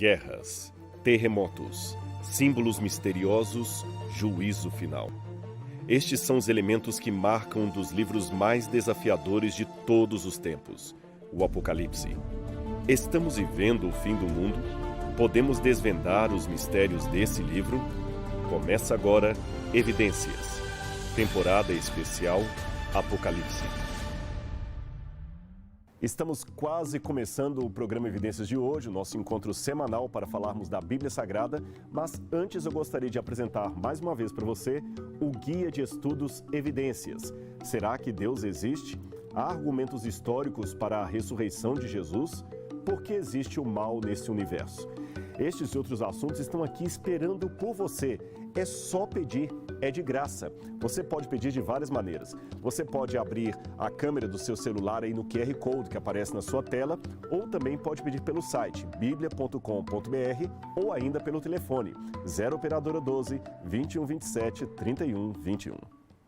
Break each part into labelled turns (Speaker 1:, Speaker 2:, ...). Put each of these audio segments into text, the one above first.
Speaker 1: Guerras, terremotos, símbolos misteriosos, juízo final. Estes são os elementos que marcam um dos livros mais desafiadores de todos os tempos, o Apocalipse. Estamos vivendo o fim do mundo? Podemos desvendar os mistérios desse livro? Começa agora Evidências, temporada especial Apocalipse. Estamos quase começando o programa Evidências de hoje, o nosso encontro semanal para falarmos da Bíblia Sagrada, mas antes eu gostaria de apresentar mais uma vez para você o Guia de Estudos Evidências. Será que Deus existe? Há argumentos históricos para a ressurreição de Jesus? Por que existe o mal nesse universo? Estes e outros assuntos estão aqui esperando por você. É só pedir, é de graça. Você pode pedir de várias maneiras. Você pode abrir a câmera do seu celular aí no QR Code que aparece na sua tela, ou também pode pedir pelo site biblia.com.br ou ainda pelo telefone 0 operadora 12 2127 3121.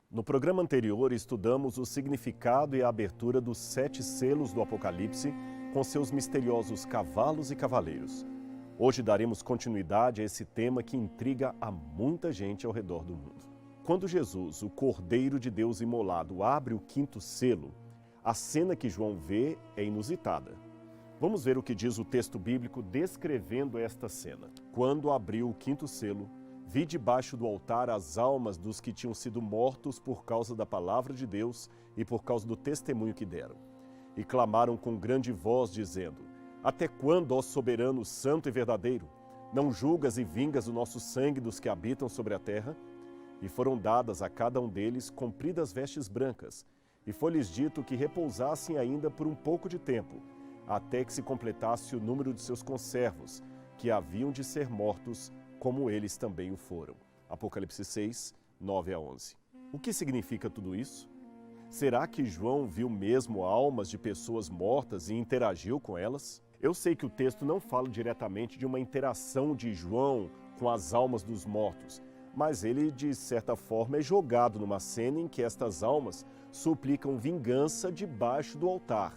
Speaker 1: No programa anterior estudamos o significado e a abertura dos 7 selos do Apocalipse com seus misteriosos cavalos e cavaleiros. Hoje daremos continuidade a esse tema que intriga a muita gente ao redor do mundo. Quando Jesus, o Cordeiro de Deus imolado, abre o 5º selo, a cena que João vê é inusitada. Vamos ver o que diz o texto bíblico descrevendo esta cena. Quando abriu o 5º selo, vi debaixo do altar as almas dos que tinham sido mortos por causa da palavra de Deus e por causa do testemunho que deram. E clamaram com grande voz, dizendo: Até quando, ó soberano, santo e verdadeiro, não julgas e vingas o nosso sangue dos que habitam sobre a terra? E foram dadas a cada um deles compridas vestes brancas, e foi-lhes dito que repousassem ainda por um pouco de tempo, até que se completasse o número de seus conservos, que haviam de ser mortos, como eles também o foram. Apocalipse 6, 9 a 11. O que significa tudo isso? Será que João viu mesmo almas de pessoas mortas e interagiu com elas? Eu sei que o texto não fala diretamente de uma interação de João com as almas dos mortos, mas ele, de certa forma, é jogado numa cena em que estas almas suplicam vingança debaixo do altar.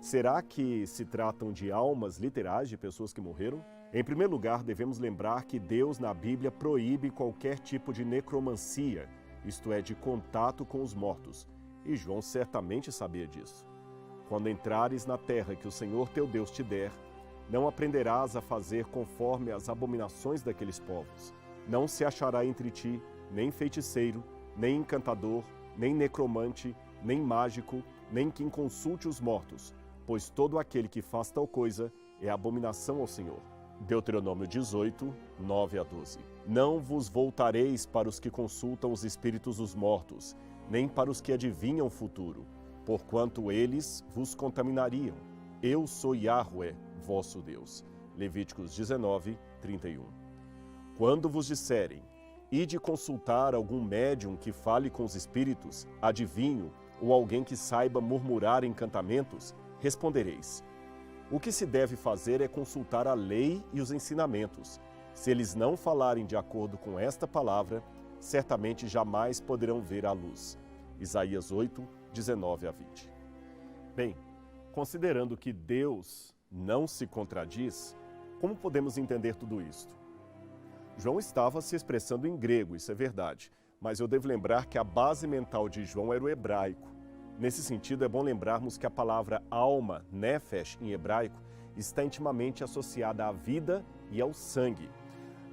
Speaker 1: Será que se tratam de almas literais de pessoas que morreram? Em primeiro lugar, devemos lembrar que Deus na Bíblia proíbe qualquer tipo de necromancia, isto é, de contato com os mortos, e João certamente sabia disso. Quando entrares na terra que o Senhor teu Deus te der, não aprenderás a fazer conforme as abominações daqueles povos. Não se achará entre ti nem feiticeiro, nem encantador, nem necromante, nem mágico, nem quem consulte os mortos, pois todo aquele que faz tal coisa é abominação ao Senhor. Deuteronômio 18, 9 a 12. Não vos voltareis para os que consultam os espíritos dos mortos, nem para os que adivinham o futuro, porquanto eles vos contaminariam. Eu sou Yahweh, vosso Deus. Levíticos 19, 31. Quando vos disserem, ide consultar algum médium que fale com os espíritos, adivinho, ou alguém que saiba murmurar encantamentos, respondereis: o que se deve fazer é consultar a lei e os ensinamentos. Se eles não falarem de acordo com esta palavra, certamente jamais poderão ver a luz. Isaías 8, 19 a 20. Bem, considerando que Deus não se contradiz, como podemos entender tudo isto? João estava se expressando em grego, isso é verdade, mas eu devo lembrar que a base mental de João era o hebraico. Nesse sentido, é bom lembrarmos que a palavra alma, nefesh, em hebraico, está intimamente associada à vida e ao sangue.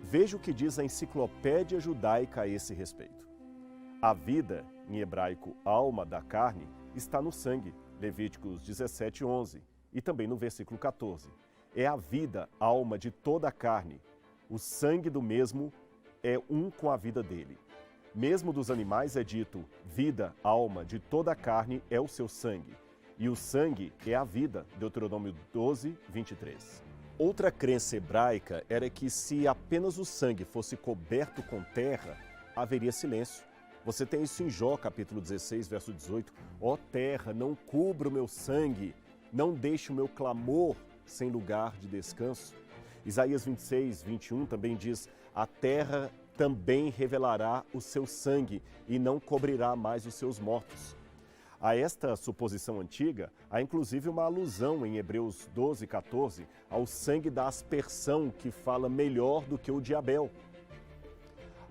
Speaker 1: Veja o que diz a enciclopédia judaica a esse respeito. A vida, em hebraico, alma da carne, está no sangue, Levíticos 17, 11, e também no versículo 14. É a vida, alma de toda a carne. O sangue do mesmo é um com a vida dele. Mesmo dos animais é dito, vida, alma de toda a carne é o seu sangue. E o sangue é a vida, Deuteronômio 12, 23. Outra crença hebraica era que se apenas o sangue fosse coberto com terra, haveria silêncio. Você tem isso em Jó, capítulo 16, verso 18. Ó terra, não cubra o meu sangue, não deixe o meu clamor sem lugar de descanso. Isaías 26, 21 também diz, a terra também revelará o seu sangue e não cobrirá mais os seus mortos. A esta suposição antiga, há inclusive uma alusão em Hebreus 12, 14, ao sangue da aspersão, que fala melhor do que o de Abel.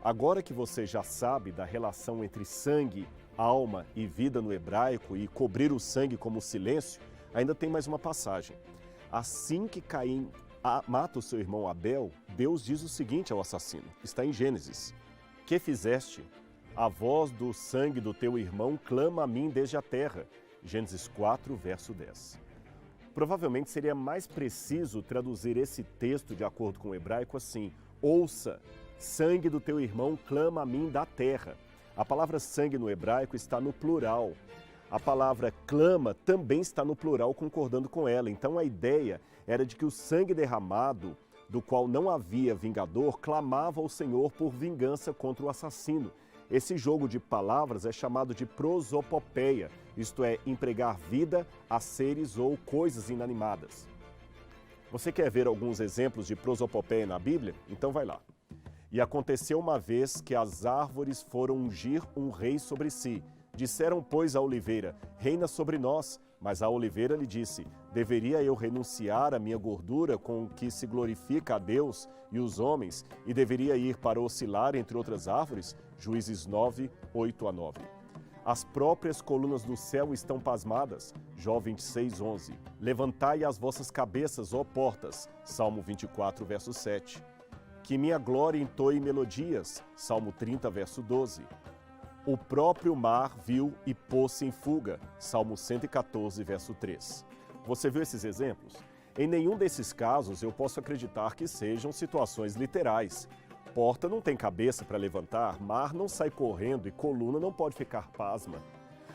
Speaker 1: Agora que você já sabe da relação entre sangue, alma e vida no hebraico e cobrir o sangue como silêncio, ainda tem mais uma passagem. Assim que Caim mata o seu irmão Abel, Deus diz o seguinte ao assassino, está em Gênesis: que fizeste? A voz do sangue do teu irmão clama a mim desde a terra. Gênesis 4, verso 10. Provavelmente seria mais preciso traduzir esse texto de acordo com o hebraico assim: ouça, sangue do teu irmão clama a mim da terra. A palavra sangue no hebraico está no plural. A palavra clama também está no plural, concordando com ela. Então a ideia era de que o sangue derramado, do qual não havia vingador, clamava ao Senhor por vingança contra o assassino. Esse jogo de palavras é chamado de prosopopeia, isto é, empregar vida a seres ou coisas inanimadas. Você quer ver alguns exemplos de prosopopeia na Bíblia? Então vai lá. E aconteceu uma vez que as árvores foram ungir um rei sobre si. Disseram, pois, à oliveira, reina sobre nós. Mas a oliveira lhe disse, deveria eu renunciar à minha gordura com que se glorifica a Deus e os homens, e deveria ir para oscilar entre outras árvores? Juízes 9, 8 a 9. As próprias colunas do céu estão pasmadas. Jó 26, 11. Levantai as vossas cabeças, ó portas. Salmo 24, verso 7. Que minha glória entoe melodias. Salmo 30, verso 12. O próprio mar viu e pôs-se em fuga. Salmo 114, verso 3. Você viu esses exemplos? Em nenhum desses casos eu posso acreditar que sejam situações literais. Porta não tem cabeça para levantar, mar não sai correndo e coluna não pode ficar pasma.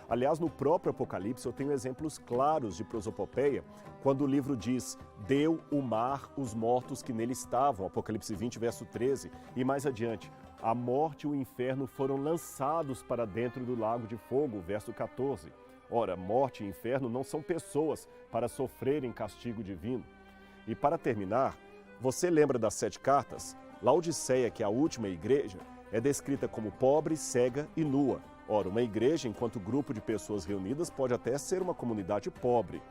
Speaker 1: Aliás, no próprio Apocalipse eu tenho exemplos claros de prosopopeia, quando o livro diz, deu o mar os mortos que nele estavam, Apocalipse 20, verso 13, e mais adiante, a morte e o inferno foram lançados para dentro do lago de fogo, verso 14. Ora, morte e inferno não são pessoas para sofrerem castigo divino. E para terminar, você lembra das 7 cartas? Laodiceia, que é a última igreja, é descrita como pobre, cega e nua. Ora, uma igreja, enquanto grupo de pessoas reunidas, pode até ser uma comunidade pobre,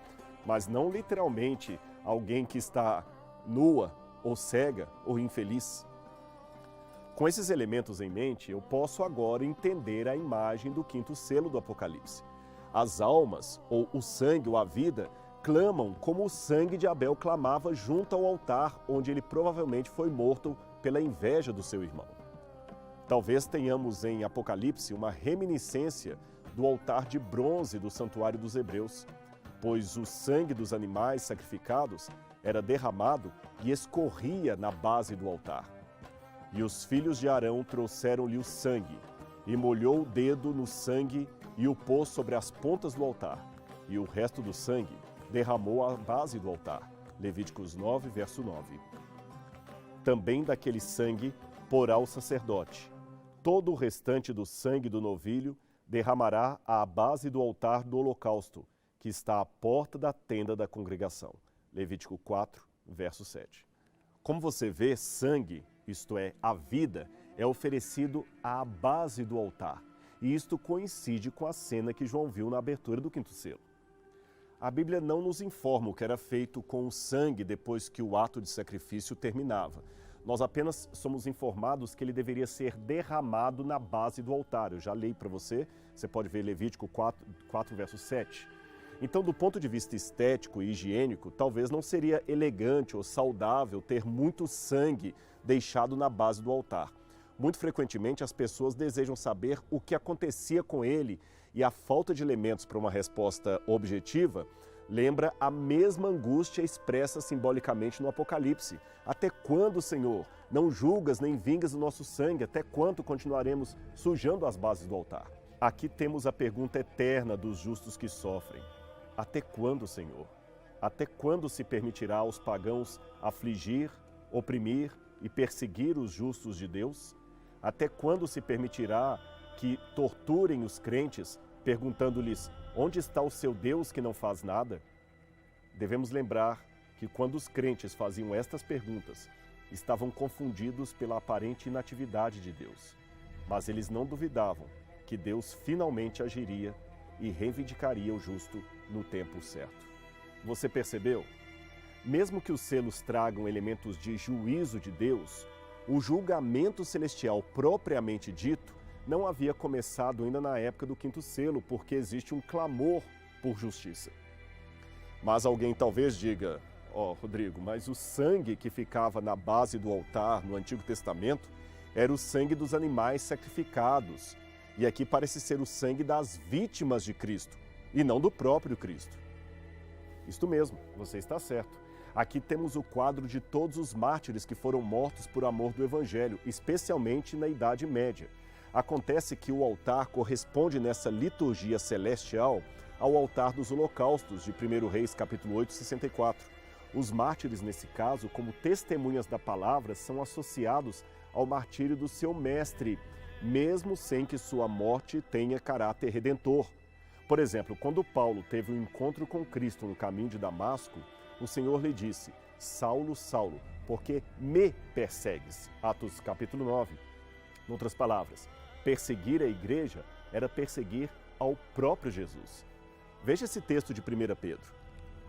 Speaker 1: mas não literalmente alguém que está nua, ou cega, ou infeliz. Com esses elementos em mente, eu posso agora entender a imagem do 5º selo do Apocalipse. As almas, ou o sangue, ou a vida, clamam como o sangue de Abel clamava junto ao altar, onde ele provavelmente foi morto pela inveja do seu irmão. Talvez tenhamos em Apocalipse uma reminiscência do altar de bronze do santuário dos hebreus, pois o sangue dos animais sacrificados era derramado e escorria na base do altar. E os filhos de Arão trouxeram-lhe o sangue, e molhou o dedo no sangue e o pôs sobre as pontas do altar, e o resto do sangue derramou à base do altar. Levíticos 9, verso 9. Também daquele sangue porá o sacerdote. Todo o restante do sangue do novilho derramará à base do altar do holocausto, que está à porta da tenda da congregação. Levítico 4, verso 7. Como você vê, sangue, isto é, a vida, é oferecido à base do altar. E isto coincide com a cena que João viu na abertura do 5º selo. A Bíblia não nos informa o que era feito com o sangue depois que o ato de sacrifício terminava. Nós apenas somos informados que ele deveria ser derramado na base do altar. Eu já li para você, você pode ver Levítico 4, verso 7. Então, do ponto de vista estético e higiênico, talvez não seria elegante ou saudável ter muito sangue deixado na base do altar. Muito frequentemente as pessoas desejam saber o que acontecia com ele e a falta de elementos para uma resposta objetiva lembra a mesma angústia expressa simbolicamente no Apocalipse. Até quando, Senhor, não julgas nem vingas o nosso sangue? Até quando continuaremos sujando as bases do altar? Aqui temos a pergunta eterna dos justos que sofrem. Até quando, Senhor? Até quando se permitirá aos pagãos afligir, oprimir e perseguir os justos de Deus? Até quando se permitirá que torturem os crentes, perguntando-lhes: onde está o seu Deus que não faz nada? Devemos lembrar que quando os crentes faziam estas perguntas, estavam confundidos pela aparente inatividade de Deus. Mas eles não duvidavam que Deus finalmente agiria e reivindicaria o justo no tempo certo. Você percebeu? Mesmo que os selos tragam elementos de juízo de Deus, o julgamento celestial propriamente dito não havia começado ainda na época do quinto selo, porque existe um clamor por justiça. Mas alguém talvez diga, Rodrigo, mas o sangue que ficava na base do altar no Antigo Testamento era o sangue dos animais sacrificados. E aqui parece ser o sangue das vítimas de Cristo, e não do próprio Cristo. Isto mesmo, você está certo. Aqui temos o quadro de todos os mártires que foram mortos por amor do Evangelho, especialmente na Idade Média. Acontece que o altar corresponde nessa liturgia celestial ao altar dos holocaustos de 1 Reis, capítulo 8, 64. Os mártires, nesse caso, como testemunhas da palavra, são associados ao martírio do seu mestre, mesmo sem que sua morte tenha caráter redentor. Por exemplo, quando Paulo teve um encontro com Cristo no caminho de Damasco, o Senhor lhe disse, Saulo, Saulo, porque me persegues? Atos capítulo 9. Em outras palavras, perseguir a igreja era perseguir ao próprio Jesus. Veja esse texto de 1 Pedro.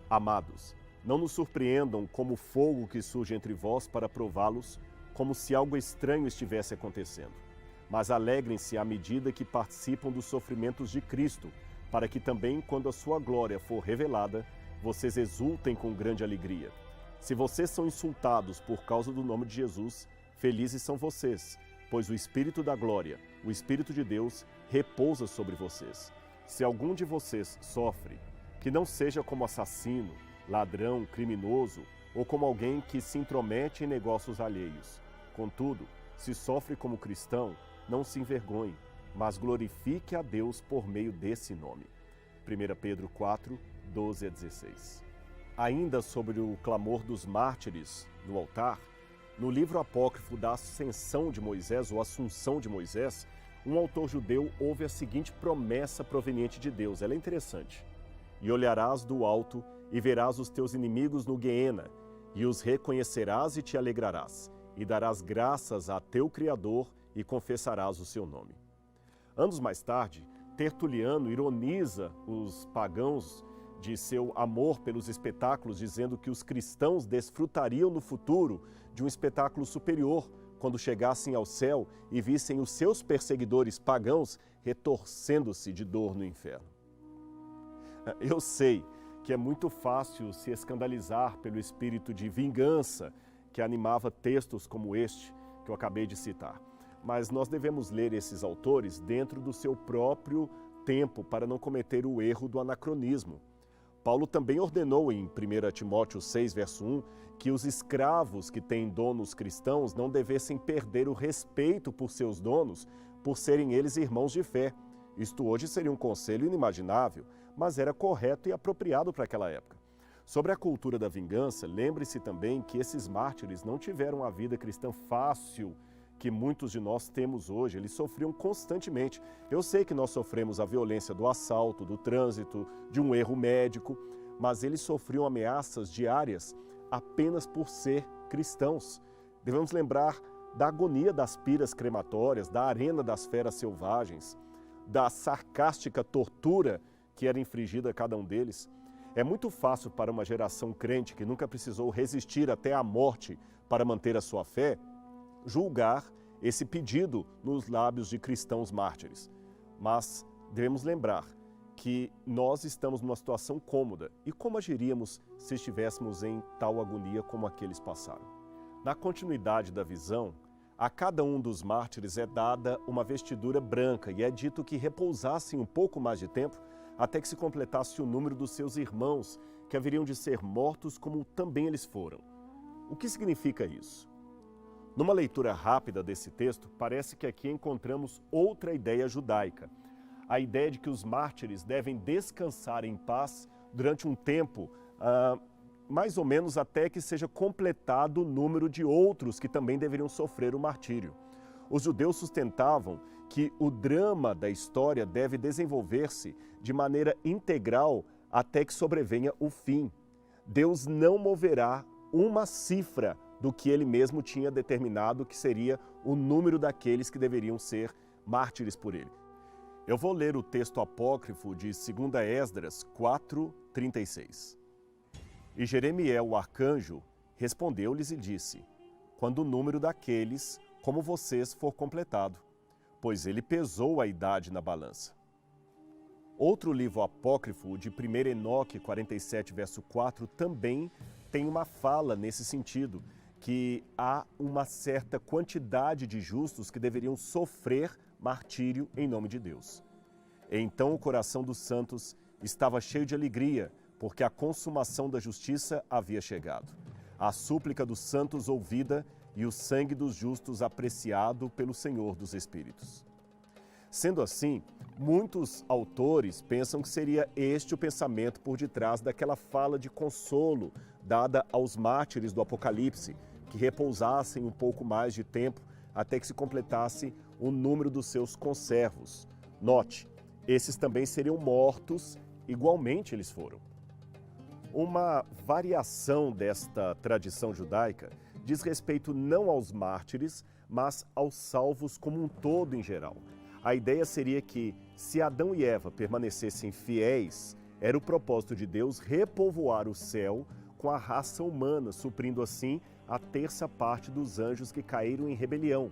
Speaker 1: Amados, não nos surpreendam como o fogo que surge entre vós para prová-los, como se algo estranho estivesse acontecendo. Mas alegrem-se à medida que participam dos sofrimentos de Cristo, para que também, quando a sua glória for revelada, vocês exultem com grande alegria. Se vocês são insultados por causa do nome de Jesus, felizes são vocês, pois o Espírito da glória, o Espírito de Deus, repousa sobre vocês. Se algum de vocês sofre, que não seja como assassino, ladrão, criminoso, ou como alguém que se intromete em negócios alheios. Contudo, se sofre como cristão, não se envergonhe, mas glorifique a Deus por meio desse nome. 1 Pedro 4, 12 a 16. Ainda sobre o clamor dos mártires no altar, no livro apócrifo da Ascensão de Moisés, ou Assunção de Moisés, um autor judeu ouve a seguinte promessa proveniente de Deus. Ela é interessante. E olharás do alto e verás os teus inimigos no Gueena, e os reconhecerás e te alegrarás, e darás graças a teu Criador e confessarás o seu nome. Anos mais tarde, Tertuliano ironiza os pagãos de seu amor pelos espetáculos, dizendo que os cristãos desfrutariam no futuro de um espetáculo superior, quando chegassem ao céu e vissem os seus perseguidores pagãos retorcendo-se de dor no inferno. Eu sei que é muito fácil se escandalizar pelo espírito de vingança que animava textos como este que eu acabei de citar. Mas nós devemos ler esses autores dentro do seu próprio tempo para não cometer o erro do anacronismo. Paulo também ordenou em 1 Timóteo 6, verso 1, que os escravos que têm donos cristãos não devessem perder o respeito por seus donos, por serem eles irmãos de fé. Isto hoje seria um conselho inimaginável, mas era correto e apropriado para aquela época. Sobre a cultura da vingança, lembre-se também que esses mártires não tiveram a vida cristã fácil que muitos de nós temos hoje. Eles sofriam constantemente. Eu sei que nós sofremos a violência do assalto, do trânsito, de um erro médico, mas eles sofriam ameaças diárias apenas por ser cristãos. Devemos lembrar da agonia das piras crematórias, da arena das feras selvagens, da sarcástica tortura que era infligida a cada um deles. É muito fácil para uma geração crente que nunca precisou resistir até a morte para manter a sua fé, julgar esse pedido nos lábios de cristãos mártires. Mas devemos lembrar que nós estamos numa situação cômoda. E como agiríamos se estivéssemos em tal agonia como aqueles passaram? Na continuidade da visão, a cada um dos mártires é dada uma vestidura branca e é dito que repousassem um pouco mais de tempo até que se completasse o número dos seus irmãos, que haveriam de ser mortos como também eles foram. O que significa isso? Numa leitura rápida desse texto, parece que aqui encontramos outra ideia judaica. A ideia de que os mártires devem descansar em paz durante um tempo, mais ou menos até que seja completado o número de outros que também deveriam sofrer o martírio. Os judeus sustentavam que o drama da história deve desenvolver-se de maneira integral até que sobrevenha o fim. Deus não moverá uma cifra do que ele mesmo tinha determinado que seria o número daqueles que deveriam ser mártires por ele. Eu vou ler o texto apócrifo de 2 Esdras 4:36. E Jeremiel, o arcanjo, respondeu-lhes e disse: quando o número daqueles, como vocês, for completado, pois ele pesou a idade na balança. Outro livro apócrifo, de 1 Enoque 47, verso 4, também tem uma fala nesse sentido, que há uma certa quantidade de justos que deveriam sofrer martírio em nome de Deus. Então o coração dos santos estava cheio de alegria, porque a consumação da justiça havia chegado. A súplica dos santos ouvida e o sangue dos justos apreciado pelo Senhor dos Espíritos. Sendo assim, muitos autores pensam que seria este o pensamento por detrás daquela fala de consolo dada aos mártires do Apocalipse, que repousassem um pouco mais de tempo até que se completasse o número dos seus conservos. Note, esses também seriam mortos, igualmente eles foram. Uma variação desta tradição judaica diz respeito não aos mártires, mas aos salvos como um todo em geral. A ideia seria que, se Adão e Eva permanecessem fiéis, era o propósito de Deus repovoar o céu com a raça humana, suprindo assim a terça parte dos anjos que caíram em rebelião.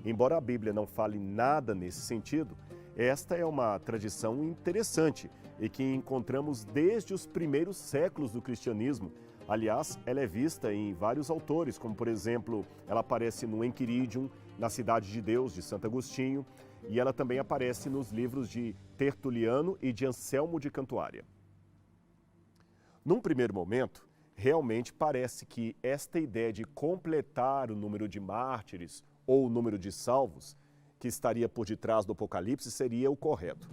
Speaker 1: Embora a Bíblia não fale nada nesse sentido, esta é uma tradição interessante e que encontramos desde os primeiros séculos do cristianismo. Aliás, ela é vista em vários autores, como por exemplo, ela aparece no Enquiridium, na Cidade de Deus, de Santo Agostinho, e ela também aparece nos livros de Tertuliano e de Anselmo de Cantuária. Num primeiro momento, realmente parece que esta ideia de completar o número de mártires ou o número de salvos, que estaria por detrás do Apocalipse, seria o correto.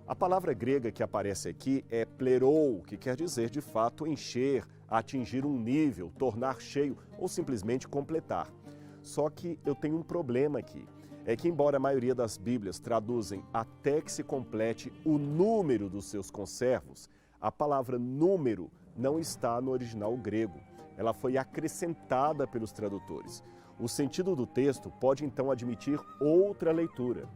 Speaker 1: A palavra grega que aparece aqui é plerou, que quer dizer, de fato, encher, atingir um nível, tornar cheio ou simplesmente completar. Só que eu tenho um problema aqui. É que, embora a maioria das Bíblias traduzem até que se complete o número dos seus conservos, a palavra número não está no original grego. Ela foi acrescentada pelos tradutores. O sentido do texto pode então admitir outra leitura.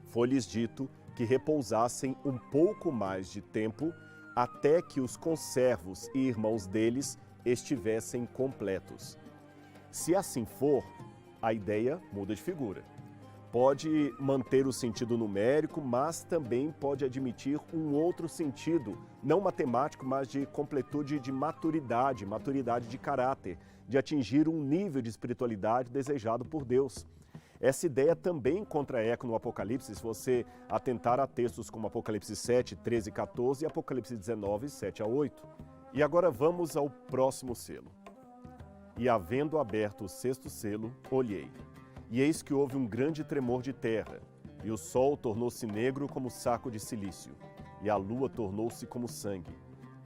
Speaker 1: Foi-lhes dito que repousassem um pouco mais de tempo até que os conservos e irmãos deles estivessem completos. Se assim for, a ideia muda de figura. Pode manter o sentido numérico, mas também pode admitir um outro sentido, não matemático, mas de completude de maturidade, maturidade de caráter, de atingir um nível de espiritualidade desejado por Deus. Essa ideia também encontra eco no Apocalipse, se você atentar a textos como Apocalipse 7, 13 e 14 e Apocalipse 19, 7 a 8. E agora vamos ao próximo selo. E havendo aberto o sexto selo, olhei. E eis que houve um grande tremor de terra, e o sol tornou-se negro como saco de cilício, e a lua tornou-se como sangue.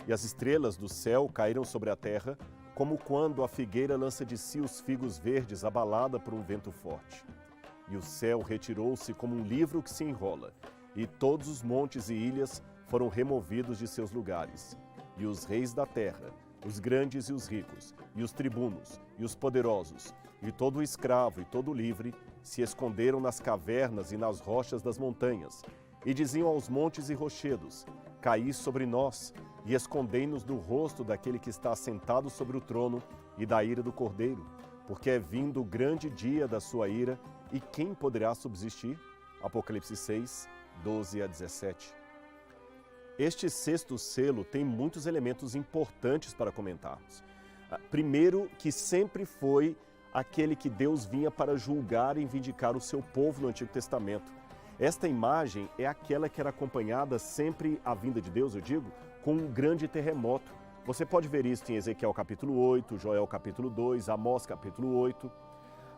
Speaker 1: E as estrelas do céu caíram sobre a terra, como quando a figueira lança de si os figos verdes abalada por um vento forte. E o céu retirou-se como um livro que se enrola, e todos os montes e ilhas foram removidos de seus lugares. E os reis da terra, os grandes e os ricos, e os tribunos, e os poderosos, e todo o escravo e todo o livre, se esconderam nas cavernas e nas rochas das montanhas, e diziam aos montes e rochedos: caí sobre nós, e escondei-nos do rosto daquele que está assentado sobre o trono e da ira do Cordeiro, porque é vindo o grande dia da sua ira, e quem poderá subsistir? Apocalipse 6, 12 a 17. Este sexto selo tem muitos elementos importantes para comentarmos. Primeiro, que sempre foi aquele que Deus vinha para julgar e vindicar o seu povo no Antigo Testamento. Esta imagem é aquela que era acompanhada sempre a vinda de Deus, eu digo, com um grande terremoto. Você pode ver isso em Ezequiel capítulo 8, Joel capítulo 2, Amós capítulo 8.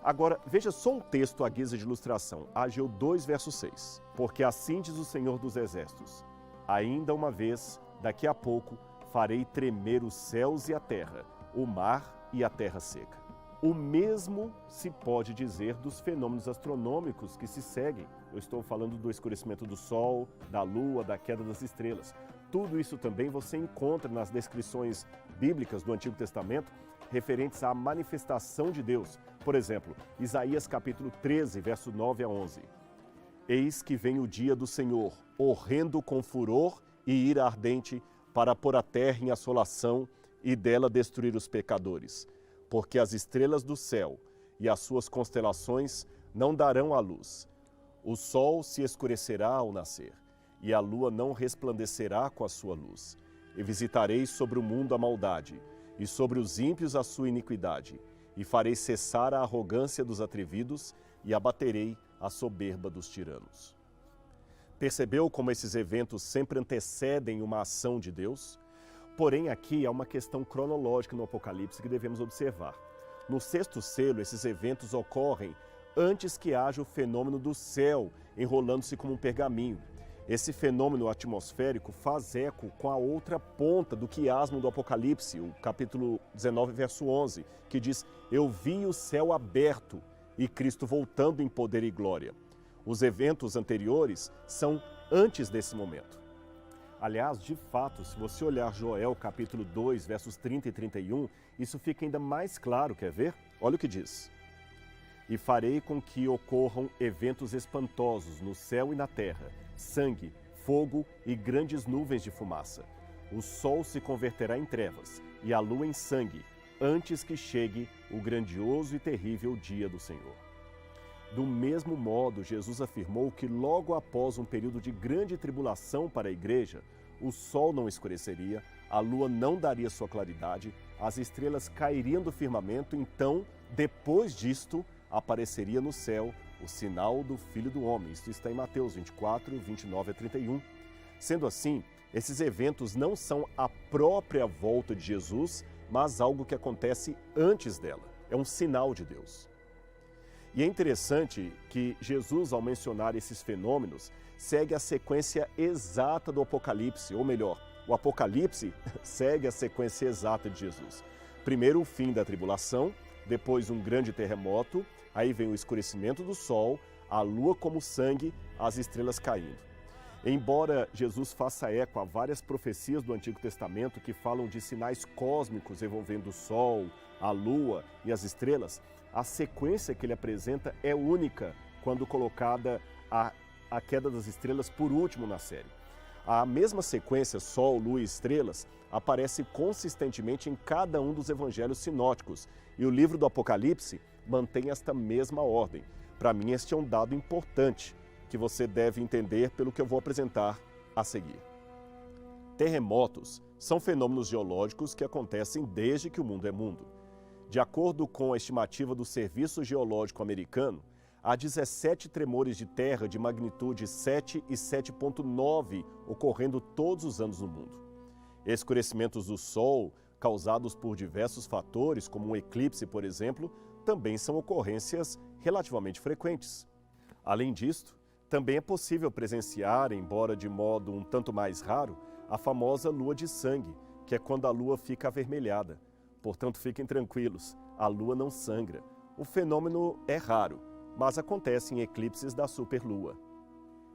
Speaker 1: Agora, veja só um texto à guisa de ilustração, Ageu 2, verso 6. Porque assim diz o Senhor dos Exércitos: ainda uma vez, daqui a pouco, farei tremer os céus e a terra, o mar e a terra seca. O mesmo se pode dizer dos fenômenos astronômicos que se seguem. Eu estou falando do escurecimento do Sol, da Lua, da queda das estrelas. Tudo isso também você encontra nas descrições bíblicas do Antigo Testamento referentes à manifestação de Deus. Por exemplo, Isaías capítulo 13, verso 9 a 11. Eis que vem o dia do Senhor, horrendo com furor e ira ardente, para pôr a terra em assolação e dela destruir os pecadores. Porque as estrelas do céu e as suas constelações não darão a luz. O sol se escurecerá ao nascer, e a lua não resplandecerá com a sua luz. E visitarei sobre o mundo a maldade, e sobre os ímpios a sua iniquidade, e farei cessar a arrogância dos atrevidos, e abaterei a soberba dos tiranos. Percebeu como esses eventos sempre antecedem uma ação de Deus? Porém, aqui há uma questão cronológica no Apocalipse que devemos observar. No sexto selo, esses eventos ocorrem antes que haja o fenômeno do céu enrolando-se como um pergaminho. Esse fenômeno atmosférico faz eco com a outra ponta do quiasmo do Apocalipse, o capítulo 19, verso 11, que diz: Eu vi o céu aberto e Cristo voltando em poder e glória. Os eventos anteriores são antes desse momento. Aliás, de fato, se você olhar Joel capítulo 2, versos 30 e 31, isso fica ainda mais claro, quer ver? Olha o que diz. E farei com que ocorram eventos espantosos no céu e na terra, sangue, fogo e grandes nuvens de fumaça. O sol se converterá em trevas e a lua em sangue, antes que chegue o grandioso e terrível dia do Senhor. Do mesmo modo, Jesus afirmou que logo após um período de grande tribulação para a igreja, o sol não escureceria, a lua não daria sua claridade, as estrelas cairiam do firmamento, então, depois disto, apareceria no céu o sinal do Filho do Homem. Isso está em Mateus 24, 29 a 31. Sendo assim, esses eventos não são a própria volta de Jesus, mas algo que acontece antes dela. É um sinal de Deus. E é interessante que Jesus, ao mencionar esses fenômenos, segue a sequência exata do Apocalipse, ou melhor, o Apocalipse segue a sequência exata de Jesus. Primeiro o fim da tribulação, depois um grande terremoto, aí vem o escurecimento do sol, a lua como sangue, as estrelas caindo. Embora Jesus faça eco a várias profecias do Antigo Testamento que falam de sinais cósmicos envolvendo o sol, a lua e as estrelas, a sequência que ele apresenta é única quando colocada a queda das estrelas por último na série. A mesma sequência, sol, lua e estrelas, aparece consistentemente em cada um dos evangelhos sinóticos e o livro do Apocalipse mantém esta mesma ordem. Para mim, este é um dado importante que você deve entender pelo que eu vou apresentar a seguir. Terremotos são fenômenos geológicos que acontecem desde que o mundo é mundo. De acordo com a estimativa do Serviço Geológico Americano, há 17 tremores de terra de magnitude 7 e 7,9 ocorrendo todos os anos no mundo. Escurecimentos do Sol, causados por diversos fatores, como um eclipse, por exemplo, também são ocorrências relativamente frequentes. Além disto, também é possível presenciar, embora de modo um tanto mais raro, a famosa lua de sangue, que é quando a lua fica avermelhada. Portanto, fiquem tranquilos, a lua não sangra. O fenômeno é raro, mas acontece em eclipses da superlua.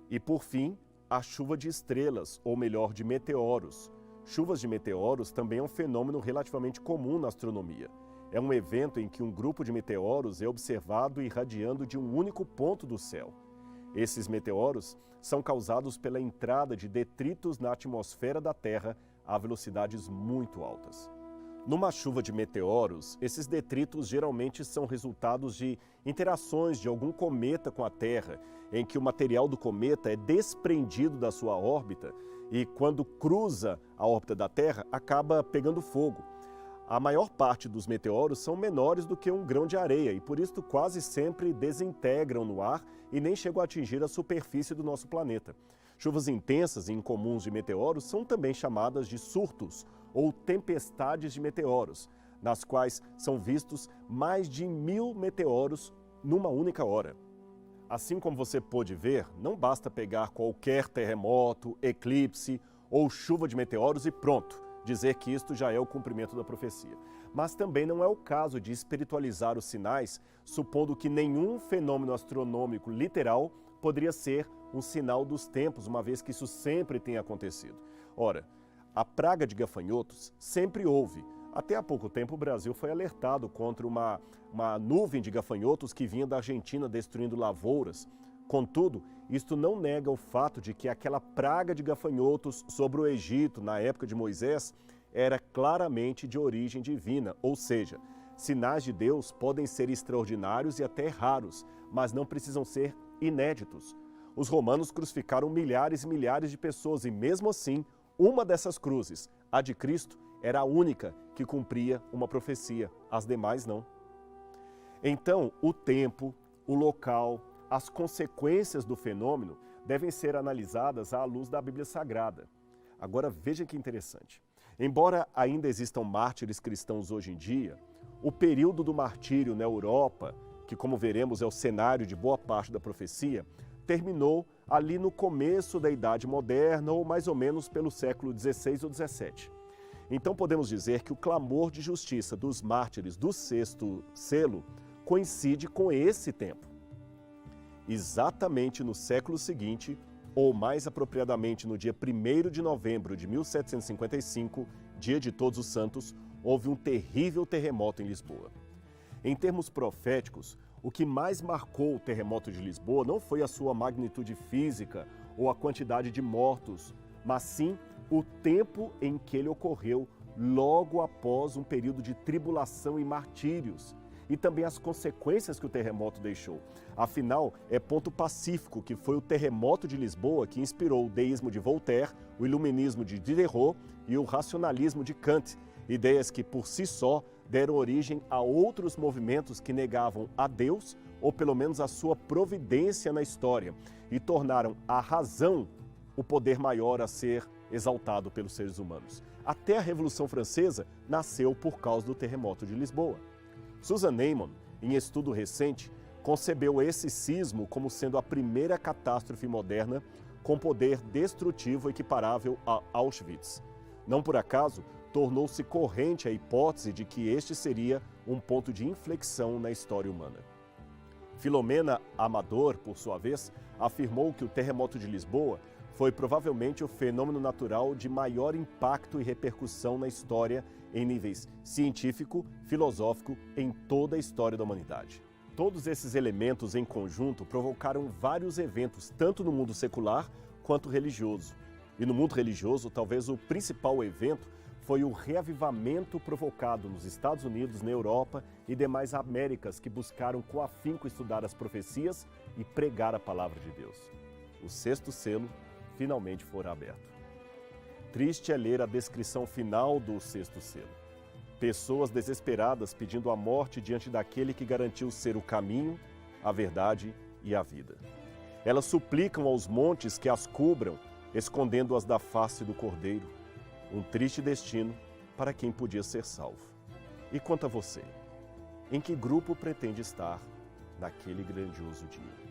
Speaker 1: E por fim, a chuva de estrelas, ou melhor, de meteoros. Chuvas de meteoros também é um fenômeno relativamente comum na astronomia. É um evento em que um grupo de meteoros é observado irradiando de um único ponto do céu. Esses meteoros são causados pela entrada de detritos na atmosfera da Terra a velocidades muito altas. Numa chuva de meteoros, esses detritos geralmente são resultados de interações de algum cometa com a Terra, em que o material do cometa é desprendido da sua órbita e, quando cruza a órbita da Terra, acaba pegando fogo. A maior parte dos meteoros são menores do que um grão de areia e, por isso, quase sempre desintegram no ar e nem chegam a atingir a superfície do nosso planeta. Chuvas intensas e incomuns de meteoros são também chamadas de surtos ou tempestades de meteoros, nas quais são vistos mais de 1000 meteoros numa única hora. Assim como você pôde ver, não basta pegar qualquer terremoto, eclipse ou chuva de meteoros e pronto, dizer que isto já é o cumprimento da profecia. Mas também não é o caso de espiritualizar os sinais, supondo que nenhum fenômeno astronômico literal poderia ser um sinal dos tempos, uma vez que isso sempre tem acontecido. Ora, a praga de gafanhotos sempre houve. Até há pouco tempo o Brasil foi alertado contra uma nuvem de gafanhotos que vinha da Argentina destruindo lavouras, Contudo, isto não nega o fato de que aquela praga de gafanhotos sobre o Egito na época de Moisés era claramente de origem divina, ou seja, sinais de Deus podem ser extraordinários e até raros, mas não precisam ser inéditos. Os romanos crucificaram milhares e milhares de pessoas e mesmo assim, uma dessas cruzes, a de Cristo, era a única que cumpria uma profecia, as demais não. Então, o tempo, o local, as consequências do fenômeno devem ser analisadas à luz da Bíblia Sagrada. Agora veja que interessante. Embora ainda existam mártires cristãos hoje em dia, o período do martírio na Europa, que como veremos é o cenário de boa parte da profecia, terminou ali no começo da Idade Moderna ou mais ou menos pelo século XVI ou XVII. Então podemos dizer que o clamor de justiça dos mártires do sexto selo coincide com esse tempo. Exatamente no século seguinte, ou mais apropriadamente no dia 1º de novembro de 1755, dia de Todos os Santos, houve um terrível terremoto em Lisboa. Em termos proféticos, o que mais marcou o terremoto de Lisboa não foi a sua magnitude física ou a quantidade de mortos, mas sim o tempo em que ele ocorreu logo após um período de tribulação e martírios, e também as consequências que o terremoto deixou. Afinal, é ponto pacífico que foi o terremoto de Lisboa que inspirou o deísmo de Voltaire, o iluminismo de Diderot e o racionalismo de Kant, ideias que por si só deram origem a outros movimentos que negavam a Deus, ou pelo menos a sua providência na história, e tornaram a razão o poder maior a ser exaltado pelos seres humanos. Até a Revolução Francesa nasceu por causa do terremoto de Lisboa. Susan Neiman, em estudo recente, concebeu esse sismo como sendo a primeira catástrofe moderna com poder destrutivo equiparável a Auschwitz. Não por acaso, tornou-se corrente a hipótese de que este seria um ponto de inflexão na história humana. Filomena Amador, por sua vez, afirmou que o terremoto de Lisboa foi provavelmente o fenômeno natural de maior impacto e repercussão na história em níveis científico, filosófico, em toda a história da humanidade. Todos esses elementos em conjunto provocaram vários eventos, tanto no mundo secular quanto religioso. E no mundo religioso, talvez o principal evento foi o reavivamento provocado nos Estados Unidos, na Europa e demais Américas que buscaram com afinco estudar as profecias e pregar a palavra de Deus. O sexto selo finalmente fora aberto. Triste é ler a descrição final do sexto selo. Pessoas desesperadas pedindo a morte diante daquele que garantiu ser o caminho, a verdade e a vida. Elas suplicam aos montes que as cubram, escondendo-as da face do Cordeiro. Um triste destino para quem podia ser salvo. E quanto a você? Em que grupo pretende estar naquele grandioso dia?